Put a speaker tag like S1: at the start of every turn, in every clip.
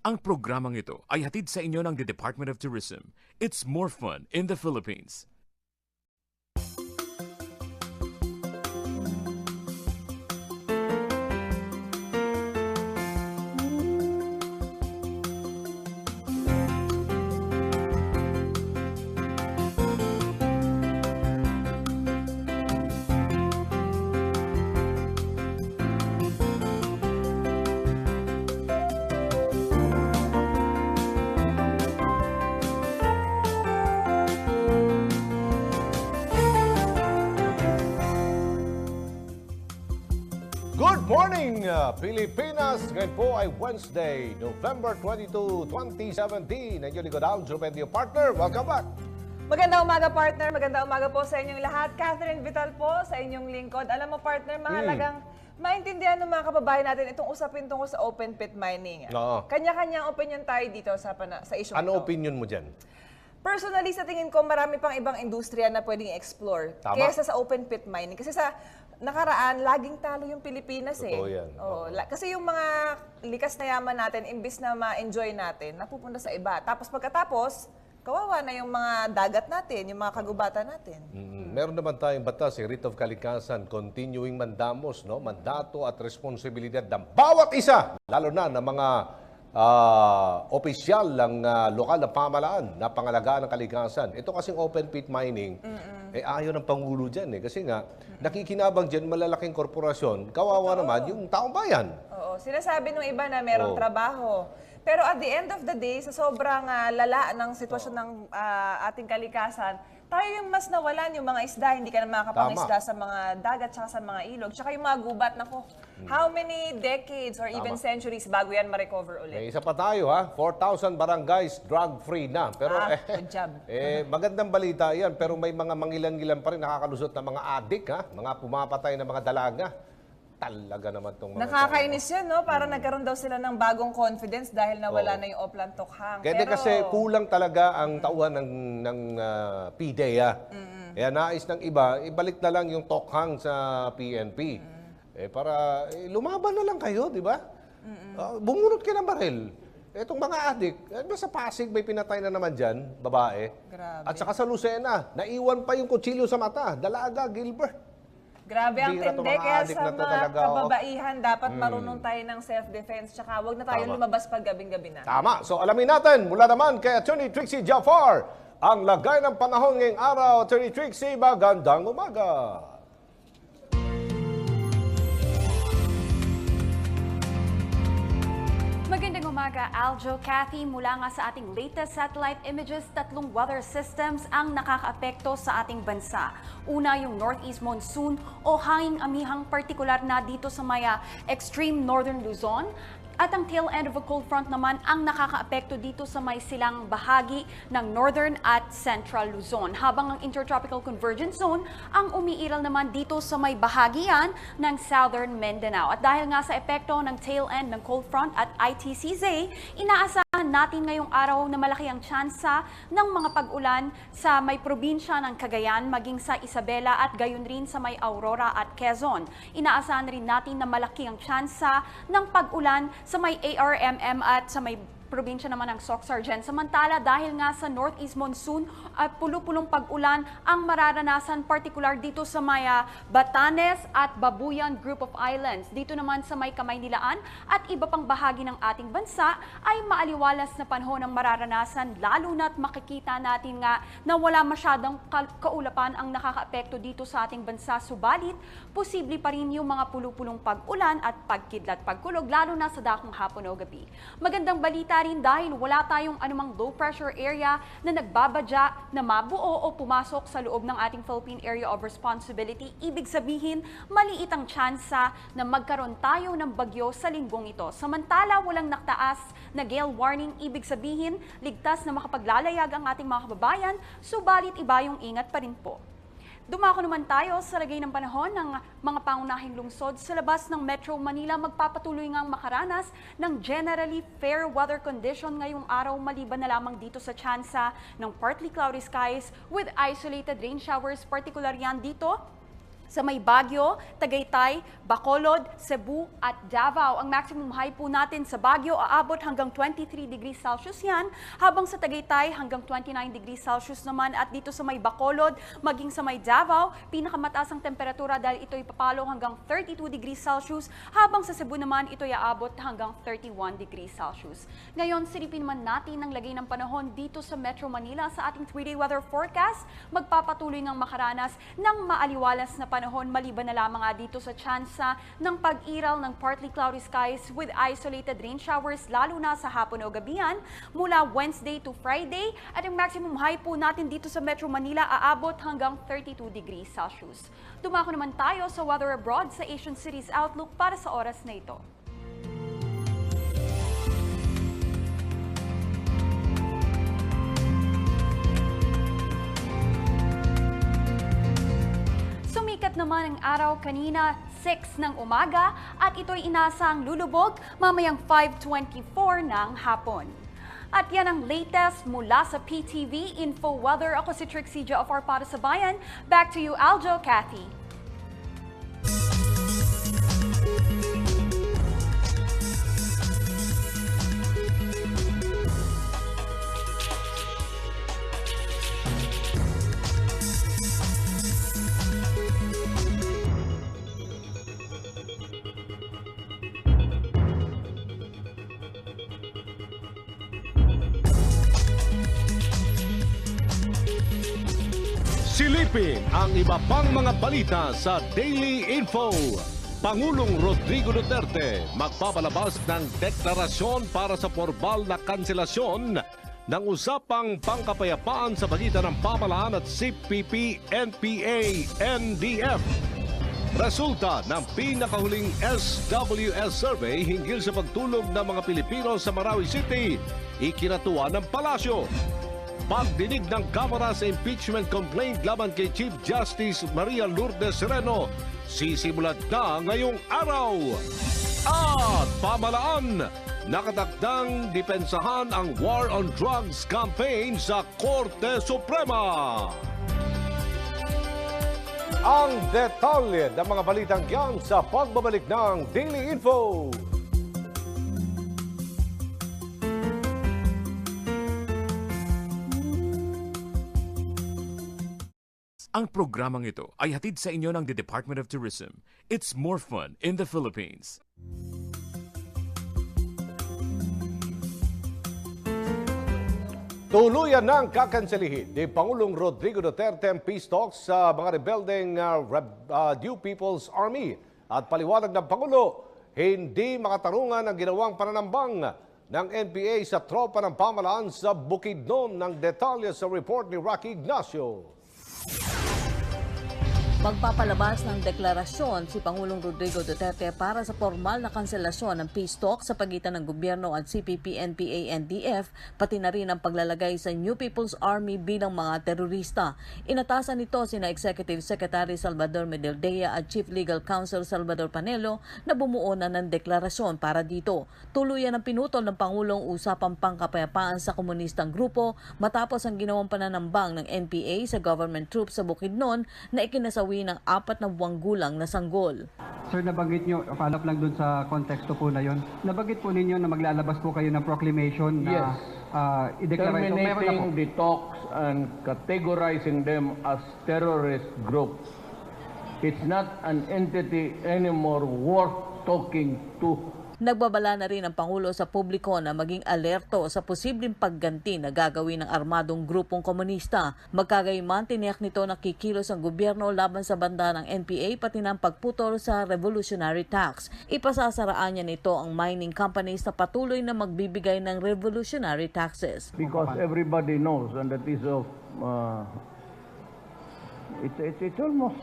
S1: Ang programang ito ay hatid sa inyo ng the Department of Tourism. It's more fun in the Philippines.
S2: Good morning, Pilipinas! Ngayon po ay Wednesday, November 22, 2017. Ang lingkod Aljo Pendio partner. Welcome back!
S3: Magandang umaga, partner. Magandang umaga po sa inyong lahat. Catherine Vital po sa inyong lingkod. Alam mo, partner, mahalagang maintindihan ng mga kababayan natin itong usapin tungkol sa open pit mining.
S2: Oo.
S3: Kanya-kanyang opinion tayo dito sa issue
S2: Ano
S3: ito.
S2: opinion mo dyan?
S3: Personally, sa tingin ko, marami pang ibang industriya na pwedeng explore
S2: Tama.
S3: kaysa sa open pit mining. Kasi sa nakaraan, laging talo yung Pilipinas
S2: Totoo yan.
S3: Oo. Kasi yung mga likas na yaman natin, imbis na ma-enjoy natin, napupunta sa iba. Tapos pagkatapos, kawawa na yung mga dagat natin, yung mga kagubatan natin.
S2: Meron naman tayong batas, writ of kalikasan, continuing mandamos, no? Mandato at responsibilidad ng bawat isa, lalo na ng mga opisyal ng lokal na pamahalaan na pangalagaan ng kalikasan. Ito kasing open pit mining, ayaw ng Pangulo dyan eh. Kasi nga, nakikinabang dyan malalaking korporasyon, kawawa naman yung taong bayan.
S3: Oo, sinasabi nung iba na merong trabaho. Pero at the end of the day, sa sobrang lala ng sitwasyon ng ating kalikasan, tayo yung mas nawalan yung mga isda, hindi ka na makakapangisda sa mga dagat tsaka sa mga ilog. Tsaka yung mga gubat, nako, how many decades or even centuries bago yan ma-recover ulit?
S2: May isa pa tayo ha, 4,000 barangays drug-free na. Pero
S3: good job.
S2: magandang balita yan, pero may mga mangilan-ngilan pa rin nakakalusot na mga adik ha, mga pumapatay na mga dalaga. Talaga naman itong mga
S3: Nakakainis yan, no? Parang nagkaroon daw sila ng bagong confidence dahil nawala na yung Oplan Tokhang.
S2: Kaya kasi kulang talaga ang tauhan ng PDEA. Kaya nais ng iba, ibalik na lang yung Tokhang sa PNP. Para lumaban na lang kayo, di ba? Bumunot ka ng baril. Etong mga adik, sa Pasig may pinatay na naman dyan, babae.
S3: Grabe.
S2: At saka sa Lucena, naiwan pa yung kutsilyo sa mata. Dalaga, Gilbert.
S3: Grabe ang
S2: Bira to,
S3: tindi.
S2: mga
S3: Kaya
S2: adik
S3: sa
S2: na to
S3: mga
S2: talaga,
S3: kababaihan, dapat marunong tayo ng self-defense. Tsaka huwag na tayo
S2: Tama.
S3: lumabas pag gabing-gabi na.
S2: Tama. So alamin natin mula naman kay Attorney Trixie Jafar ang lagay ng panahon ngayong araw. Attorney Trixie, magandang umaga.
S4: Magandang umaga, Aljo, Kathy. Mula nga sa ating latest satellite images, 3 weather systems ang nakakaapekto sa ating bansa. Una, yung northeast monsoon o hanging amihang partikular na dito sa maya extreme northern Luzon. At ang tail end of a cold front naman ang nakakaapekto dito sa may silang bahagi ng northern at central Luzon. Habang ang intertropical convergence zone ang umiiral naman dito sa may bahagian ng southern Mindanao. At dahil nga sa epekto ng tail end ng cold front at ITCZ, inaasahan natin ngayong araw na malaki ang tsansa ng mga pag-ulan sa may probinsya ng Cagayan, maging sa Isabela at gayon rin sa may Aurora at Quezon. Inaasahan rin natin na malaki ang tsansa ng pag-ulan sa may ARMM at sa may probinsya naman ng Soc-Sargen. Samantala, dahil nga sa northeast monsoon at pulo-pulong pag-ulan ang mararanasan partikular dito sa maya Batanes at Babuyan Group of Islands. Dito naman sa may Kamaynilaan at iba pang bahagi ng ating bansa ay maaliwalas na panahon ang mararanasan, lalo na't makikita natin nga na wala masyadong kaulapan ang nakakaapekto dito sa ating bansa. Subalit, posible pa rin yung mga pulo-pulong pag-ulan at pagkidlat pagkulog, lalo na sa dakong hapon o gabi. Magandang balita rin dahil wala tayong anumang low pressure area na nagbabadya na mabuo o pumasok sa loob ng ating Philippine Area of Responsibility. Ibig sabihin, maliit ang tsansa na magkaroon tayo ng bagyo sa linggong ito. Samantala, walang naktaas na gale warning. Ibig sabihin, ligtas na makapaglalayag ang ating mga kababayan, subalit iba yung ingat pa rin po. Dumako naman tayo sa lagay ng panahon ng mga pangunahing lungsod sa labas ng Metro Manila. Magpapatuloy ngang makaranas ng generally fair weather condition ngayong araw, maliban na lamang dito sa tsansa ng partly cloudy skies with isolated rain showers, particular yan dito Sa may Baguio, Tagaytay, Bacolod, Cebu at Davao. Ang maximum high po natin sa Baguio aabot hanggang 23 degrees Celsius yan, habang sa Tagaytay hanggang 29 degrees Celsius naman, at dito sa may Bacolod, maging sa may Davao, pinakamataas ang temperatura dahil ito'y papalo hanggang 32 degrees Celsius, habang sa Cebu naman ito'y aabot hanggang 31 degrees Celsius. Ngayon, silipin naman natin ang lagay ng panahon dito sa Metro Manila sa ating 3-day weather forecast. Magpapatuloy ng makaranas ng maaliwalas na panahon, maliban na lamang dito sa tsansa ng pag-iral ng partly cloudy skies with isolated rain showers lalo na sa hapon o gabihan mula Wednesday to Friday, at ang maximum high po natin dito sa Metro Manila aabot hanggang 32 degrees Celsius. Dumako naman tayo sa weather abroad sa Asian Cities Outlook para sa oras na ito. Sumikat naman ang araw kanina 6 ng umaga at ito'y inasang lulubog mamayang 5:24 ng hapon. At yan ang latest mula sa PTV Info Weather. Ako si Trixie Jofar para sa Bayan. Back to you, Aljo, Cathy.
S2: Silipin ang iba pang mga balita sa Daily Info. Pangulong Rodrigo Duterte magpapalabas ng deklarasyon para sa formal na kanselasyon ng usapang pangkapayapaan sa pagitan ng pamahalaan at CPP, NPA, NDF. Resulta ng pinakahuling SWS survey hinggil sa pagtulong ng mga Pilipino sa Marawi City, ikinatuwa ng palasyo. Pagdinig ng Kamara sa impeachment complaint laban kay Chief Justice Maria Lourdes Sereno, sisimulan na ngayong araw. At pamahalaan, nakatakdang depensahan ang War on Drugs campaign sa Korte Suprema. Ang detalye ng mga balitang yan sa pagbabalik ng Daily Info.
S1: Ang programang ito ay hatid sa inyo ng the Department of Tourism. It's more fun in the Philippines.
S2: Tuluyan ng kakanselihin ni Pangulong Rodrigo Duterte ang peace talks sa mga rebeldeng New People's Army. At paliwanag ng Pangulo, hindi makatarungan ang ginawang pananambang ng NPA sa tropa ng pamahalaan sa Bukidnon. Ng detalye sa report ni Rocky Ignacio.
S5: Magpapalabas ng deklarasyon si Pangulong Rodrigo Duterte para sa formal na kanselasyon ng peace talk sa pagitan ng gobyerno at CPP, NPA, NDF, pati na rin ang paglalagay sa New People's Army bilang mga terorista. Inatasan nito sina Executive Secretary Salvador Medaldea at Chief Legal Counsel Salvador Panelo na bumuo na ng deklarasyon para dito. Tuluyan ang pinutol ng Pangulong usapang pangkapayapaan sa komunistang grupo matapos ang ginawang pananambang ng NPA sa government troops sa Bukidnon na ikinasawi ng 4 na buwang gulang na sanggol.
S6: Sir, nabanggit nyo, follow up lang dun sa konteksto po na yon. Nabanggit po ninyo na maglalabas po kayo ng proclamation na i-declare ito.
S7: Terminating the talks and categorizing them as terrorist groups. It's not an entity anymore worth talking to.
S5: Nagbabala na rin ang Pangulo sa publiko na maging alerto sa posibleng pagganti na gagawin ng armadong grupong komunista. Magkagayman, tiniyak nito na kikilos ang gobyerno laban sa banda ng NPA pati ng pagputol sa revolutionary tax. Ipasasaraan niya nito ang mining companies na patuloy na magbibigay ng revolutionary taxes.
S7: Because everybody knows, and that is of it's almost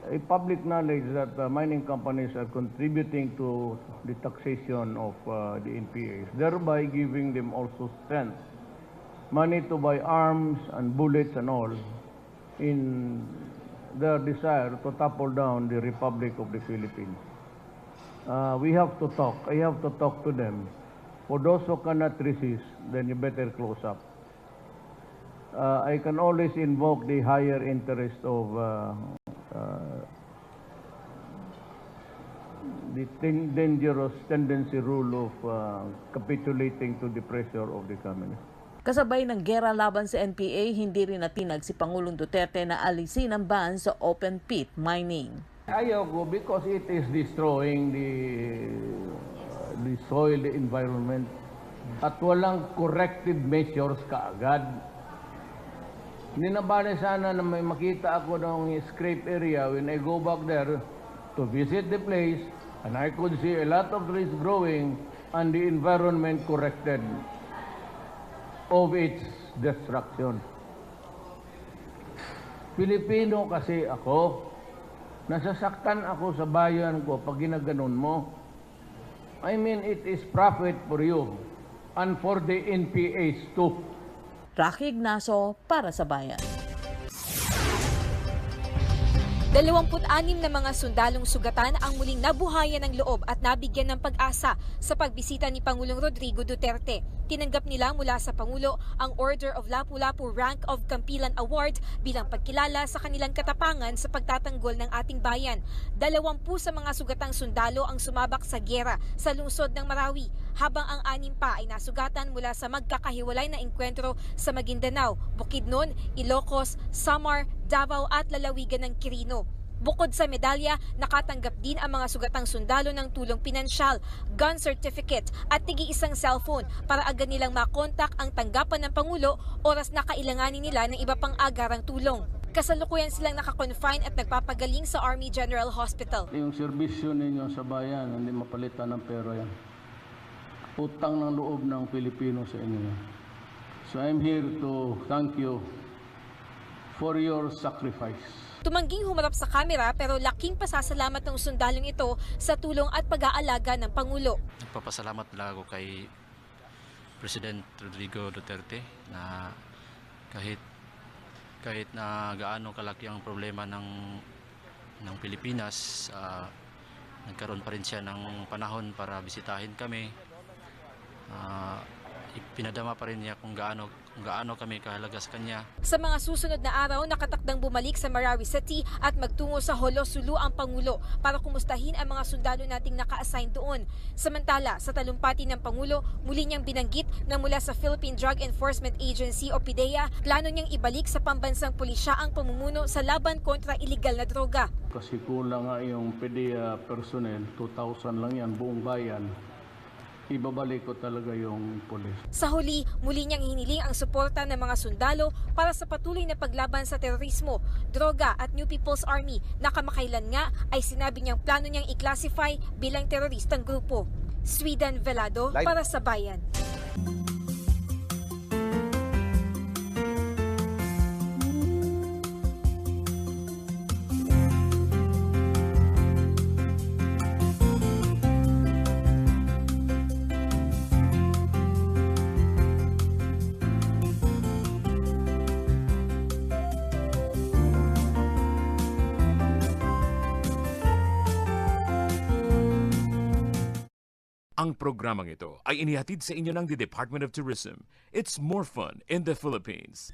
S7: a public knowledge that mining companies are contributing to the taxation of the NPAs, thereby giving them also strength, money to buy arms and bullets and all, in their desire to topple down the Republic of the Philippines. We have to talk. I have to talk to them. For those who cannot resist, then you better close up. I can always invoke the higher interest of the dangerous tendency rule of capitulating to the pressure of the communist.
S5: Kasabay ng gera laban sa NPA, hindi rin natinag si Pangulong Duterte na alisin ang ban sa open pit mining.
S7: Ayaw ko because it is destroying the soil, the environment, at walang corrective measures kaagad. Ninabali sana na may makita ako ng scrape area when I go back there to visit the place and I could see a lot of trees growing and the environment corrected of its destruction. Pilipino kasi ako, nasasaktan ako sa bayan ko pag ginaganon mo. I mean, it is profit for you and for the NPAs too.
S5: Rocky Ignacio para sa Bayan.
S8: 26 na mga sundalong sugatan ang muling nabuhayan ng loob at nabigyan ng pag-asa sa pagbisita ni Pangulong Rodrigo Duterte. Tinanggap nila mula sa Pangulo ang Order of Lapu-Lapu Rank of Kampilan Award bilang pagkilala sa kanilang katapangan sa pagtatanggol ng ating bayan. 20 sa mga sugatang sundalo ang sumabak sa gyera sa lungsod ng Marawi, habang ang 6 pa ay nasugatan mula sa magkakahiwalay na engkwentro sa Maguindanao, Bukidnon, Ilocos, Samar, Davao at lalawigan ng Quirino. Bukod sa medalya, nakatanggap din ang mga sugatang sundalo ng tulong pinansyal, gun certificate at tigi-isang cellphone para agad nilang makontak ang tanggapan ng Pangulo oras na kailanganin nila ng iba pang agarang tulong. Kasalukuyan silang nakakonfine at nagpapagaling sa Army General Hospital.
S7: Yung serbisyo ninyo sa bayan, hindi mapalitan ng pera yan. Utang ng loob ng Pilipino sa inyo. So I'm here to thank you for your sacrifice.
S8: Tumangging humarap sa kamera pero laking pasasalamat ng sundalong ito sa tulong at pag-aalaga ng Pangulo.
S9: Nagpapasalamat lang ako kay President Rodrigo Duterte na kahit na gaano kalaki ang problema ng Pilipinas, nagkaroon pa rin siya ng panahon para bisitahin kami. Pinadama pa rin niya kung gaano kami kahalaga sa kanya.
S8: Sa mga susunod na araw, nakatakdang bumalik sa Marawi City at magtungo sa Holo Sulu ang Pangulo para kumustahin ang mga sundalo nating naka-assign doon. Samantala, sa talumpati ng Pangulo, muli niyang binanggit na mula sa Philippine Drug Enforcement Agency o PDEA, plano niyang ibalik sa pambansang pulisya ang pamumuno sa laban kontra iligal na droga.
S7: Kasi kulang nga yung PDEA personnel, 2,000 lang yan, buong bayan. Ibabalik ko talaga yung pulis.
S8: Sa huli, muli niyang hiniling ang suporta ng mga sundalo para sa patuloy na paglaban sa terorismo, droga at New People's Army na kamakailan nga ay sinabi niyang plano niyang i-classify bilang teroristang grupo. Sweden Velado para sa Bayan.
S1: Ang programang ito ay inihatid sa inyo ng the Department of Tourism. It's more fun in the Philippines.